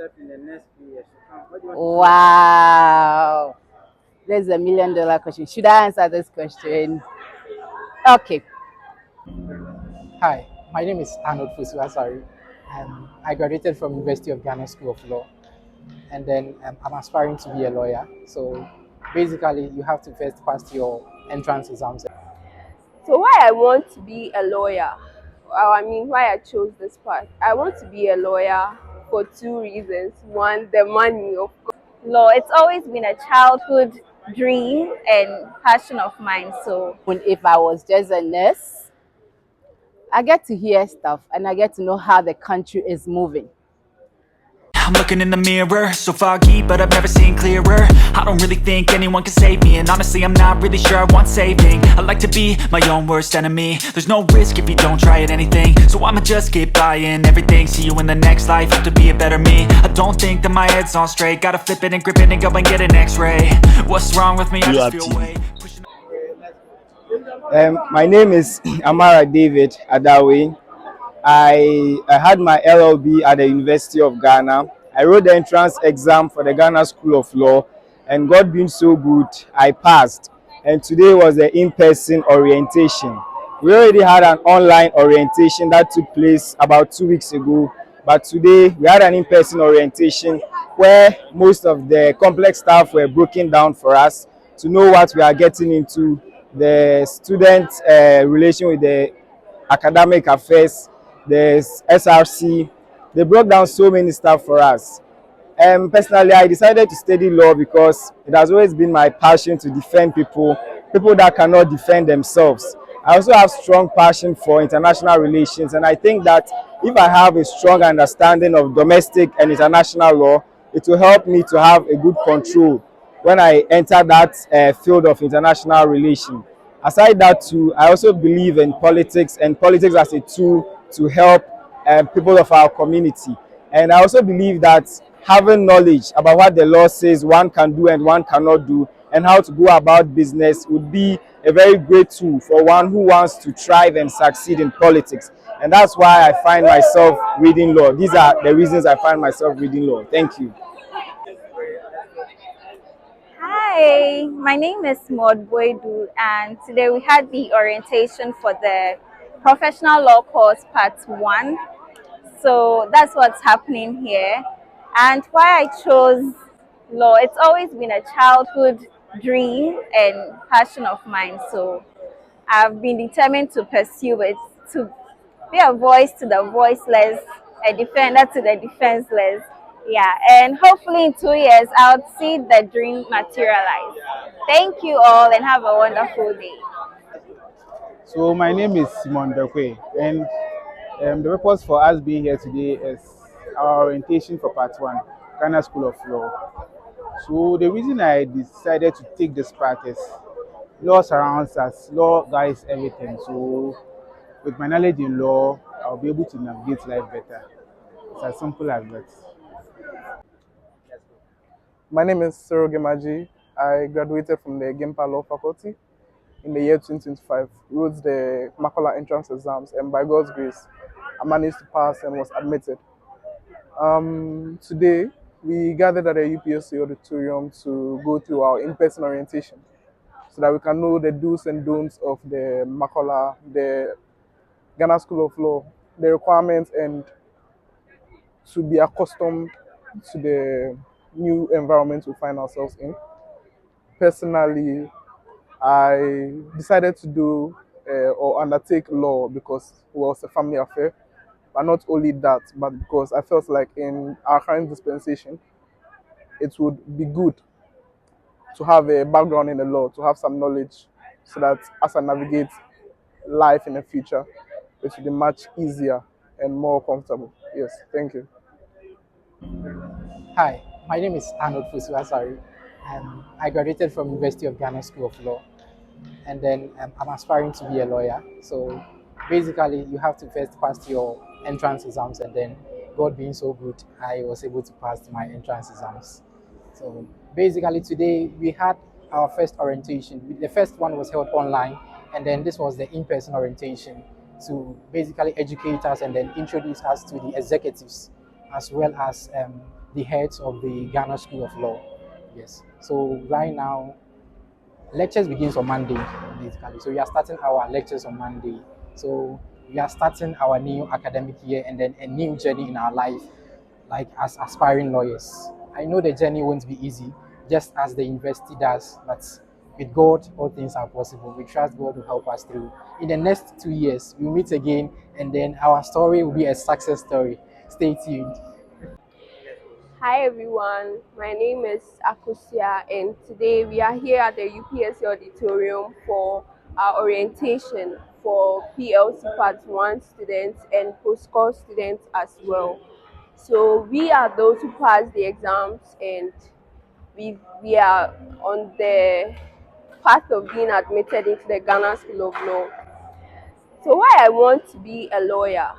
In the next few years to come? What do you want to see yourself in the next few years? Wow, there's a $1 million question. Should I answer this question? Okay. Hi, my name is Arnold Fusua, sorry. I graduated from University of Ghana School of Law, and then I'm aspiring to be a lawyer. So basically, you have to first pass your entrance exams. So why I want to be a lawyer? Well, I mean, why I chose this path? I want to be a lawyer for two reasons. One, the money, of course. Law, it's always been a childhood dream and passion of mine. So If I was just a nurse, I get to hear stuff and I get to know how the country is moving. I'm looking in the mirror, so foggy, but I've never seen clearer. I don't really think anyone can save me, and honestly I'm not really sure I want saving. I like to be my own worst enemy. There's no risk if you don't try at anything, so I'ma just keep buying everything. See you in the next life, have to be a better me. I don't think that my head's on straight. Gotta flip it and grip it and go and get an x-ray. What's wrong with me? I just feel weight. My name is Amara David Adawi. I had my LLB at the University of Ghana. I wrote the entrance exam for the Ghana School of Law, and God being so good, I passed. And today was the in-person orientation. We already had an online orientation that took place about 2 weeks ago, but today we had an in-person orientation where most of the complex stuff were broken down for us to know what we are getting into, the student relation with the academic affairs, the SRC. They broke down so many stuff for us. Personally, I decided to study law because it has always been my passion to defend people that cannot defend themselves. I also have strong passion for international relations, and I think that if I have a strong understanding of domestic and international law, it will help me to have a good control when I enter that field of international relations. Aside that too, I also believe in politics and politics as a tool to help people of our community. And I also believe that having knowledge about what the law says one can do and one cannot do, and how to go about business would be a very great tool for one who wants to thrive and succeed in politics. And that's why I find myself reading law. These are the reasons I find myself reading law. Thank you. hi, my name is Maud Boydu, and today we had the orientation for the professional law course part 1. So that's what's happening here. And why I chose law, it's always been a childhood dream and passion of mine. So I've been determined to pursue it, to be a voice to the voiceless, a defender to the defenseless. Yeah, and hopefully in 2 years I'll see the dream materialize. Thank you all and have a wonderful day. So my name is Simon Bekwe, and the purpose for us being here today is our orientation for Part 1, Ghana School of Law. So the reason I decided to take this part is law surrounds us, law guides everything. So with my knowledge in law, I'll be able to navigate life better. It's as simple as that. My name is Cyril Gemaji. I graduated from the Gimpa Law Faculty in the year 2025, wrote the Makola entrance exams, and by God's grace, I managed to pass and was admitted. Today, we gathered at the UPSC auditorium to go through our in-person orientation so that we can know the do's and don'ts of the Makola, the Ghana School of Law, the requirements, and to be accustomed to the new environment we find ourselves in. Personally, I decided to do or undertake law because it was a family affair. But not only that, but because I felt like in our current dispensation, it would be good to have a background in the law, to have some knowledge, so that as I navigate life in the future, it will be much easier and more comfortable. Yes, thank you. Hi, my name is Arnold Fusua, sorry. I graduated from University of Ghana School of Law, and then I'm aspiring to be a lawyer. So basically, you have to first pass your entrance exams, and then God being so good, I was able to pass my entrance exams. So basically, today we had our first orientation. The first one was held online, and then this was the in-person orientation to basically educate us and then introduce us to the executives, as well as the heads of the Ghana School of Law. Yes. So right now, lectures begins on Monday, basically. So we are starting our lectures on Monday. So we are starting our new academic year and then a new journey in our life, like as aspiring lawyers. I know the journey won't be easy, just as the university does, but with God, all things are possible. We trust God to help us through. In the next 2 years, we'll meet again, and then our story will be a success story. Stay tuned. Hi everyone, my name is Akusia, and today we are here at the UPSC auditorium for our orientation for PLC Part 1 students and post-course students as well. So we are those who passed the exams, and we are on the path of being admitted into the Ghana School of Law. So why I want to be a lawyer,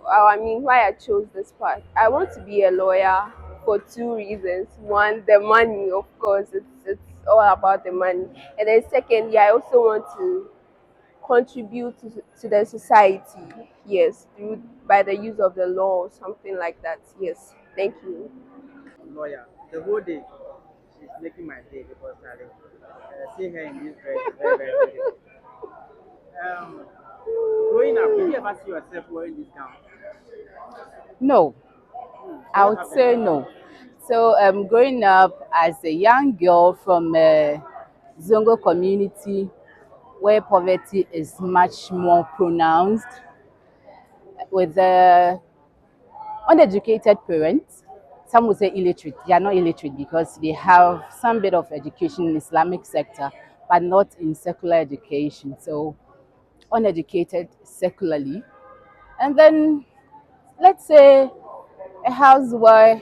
why I chose this path. I want to be a lawyer for two reasons. One, the money, of course, it's all about the money. And then secondly, I also want to contribute to the society, yes, through by the use of the law or something like that. Yes, thank you. Lawyer. The whole day, she's making my day because I see her in this dress is very, very beautiful. Um, Growing up, did you ever see yourself wearing this gown? No, I What would happened? say no. So, growing up as a young girl from a Zongo community where poverty is much more pronounced, with uneducated parents, some would say illiterate. They are not illiterate because they have some bit of education in Islamic sector, but not in secular education. So, uneducated secularly. And then, let's say, a house where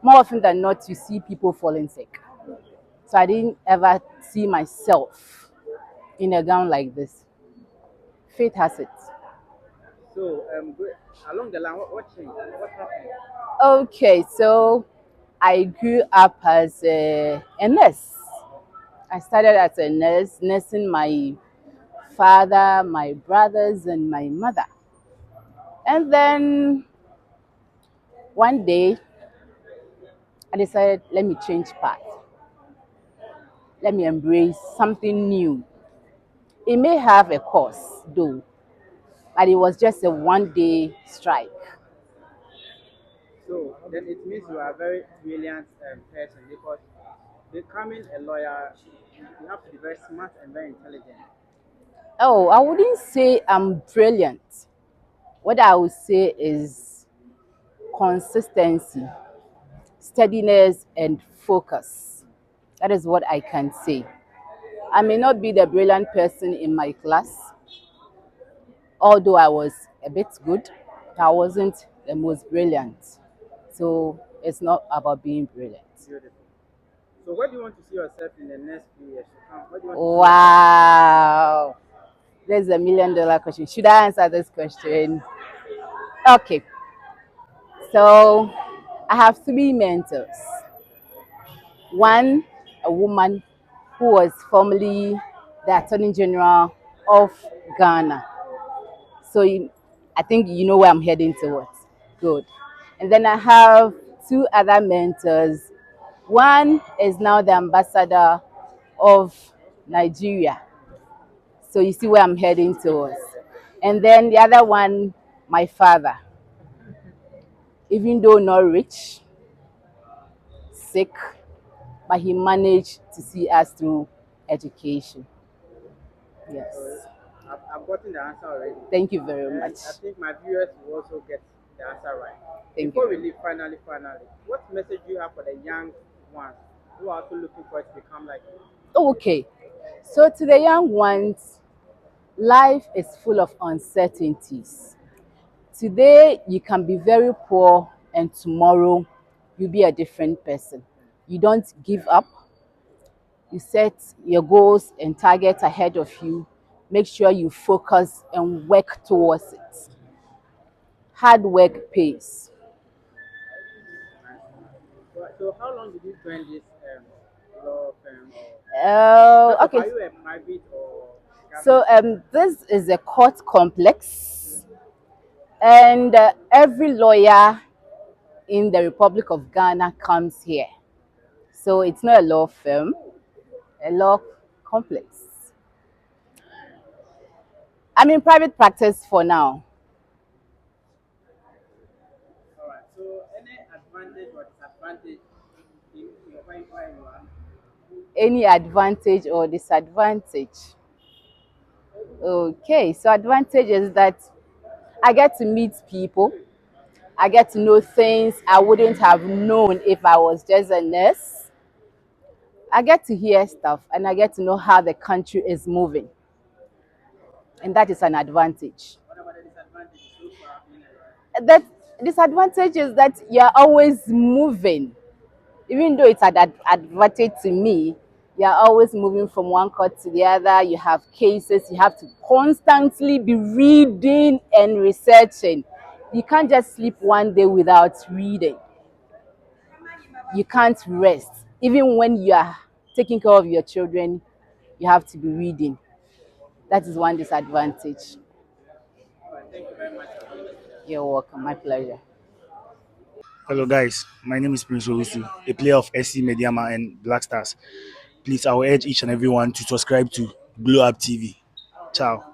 more often than not you see people falling sick. So I didn't ever see myself in a gown like this. Fate has it. So, along the line, what changed? What happened? Okay, so I grew up as a nurse. I started as a nurse, nursing my father, my brothers, and my mother. And then one day, I decided, let me change path. Let me embrace something new. It may have a cost, though, but it was just a one-day strike. So, then it means you are a very brilliant person because becoming a lawyer, you have to be very smart and very intelligent. Oh, I wouldn't say I'm brilliant. What I would say is consistency, steadiness, and focus. That is what I can say. I may not be the brilliant person in my class, although I was a bit good. I wasn't the most brilliant. So it's not about being brilliant. Beautiful. So, where do you want to see yourself in the next few years to come? Where do you want Wow. There's $1 million question. Should I answer this question? Okay. So I have three mentors. One, a woman who was formerly the Attorney General of Ghana. So I think you know where I'm heading towards. Good. And then I have two other mentors. One is now the ambassador of Nigeria. So you see where I'm heading towards. And then the other one, my father. Even though not rich, sick, but he managed to see us through education. Yes. I've gotten the answer already. Thank you very And much. I think my viewers will also get the answer right. Thank Before you. we leave, finally, what message do you have for the young ones who are also looking for it to become like you? Okay. So to the young ones, life is full of uncertainties. Today you can be very poor and tomorrow you'll be a different person. You don't give up. You set your goals and targets ahead of you. Make sure you focus and work towards it. Hard work pays. So how long did you join this law firm? Oh, Are okay. you a private or So this is a court complex, and every lawyer in the Republic of Ghana comes here. So it's not a law firm, a law complex. I'm in private practice for now. All right. So, any advantage or disadvantage in your where you are? Any advantage or disadvantage? Okay, so advantage is that I get to meet people. I get to know things I wouldn't have known if I was just a nurse. I get to hear stuff and I get to know how the country is moving. And that is an advantage. What about the disadvantage so far being The disadvantage is that you're always moving. Even though it's an advantage to me, you're always moving from one court to the other. You have cases, you have to constantly be reading and researching. You can't just sleep one day without reading. You can't rest. Even when you are taking care of your children, you have to be reading. That is one disadvantage. Thank you very much. You're welcome. My pleasure. Hello guys, my name is Prince Owusu, a player of SC Mediama and Black Stars. Please, I will urge each and everyone to subscribe to Glow Up TV. Ciao.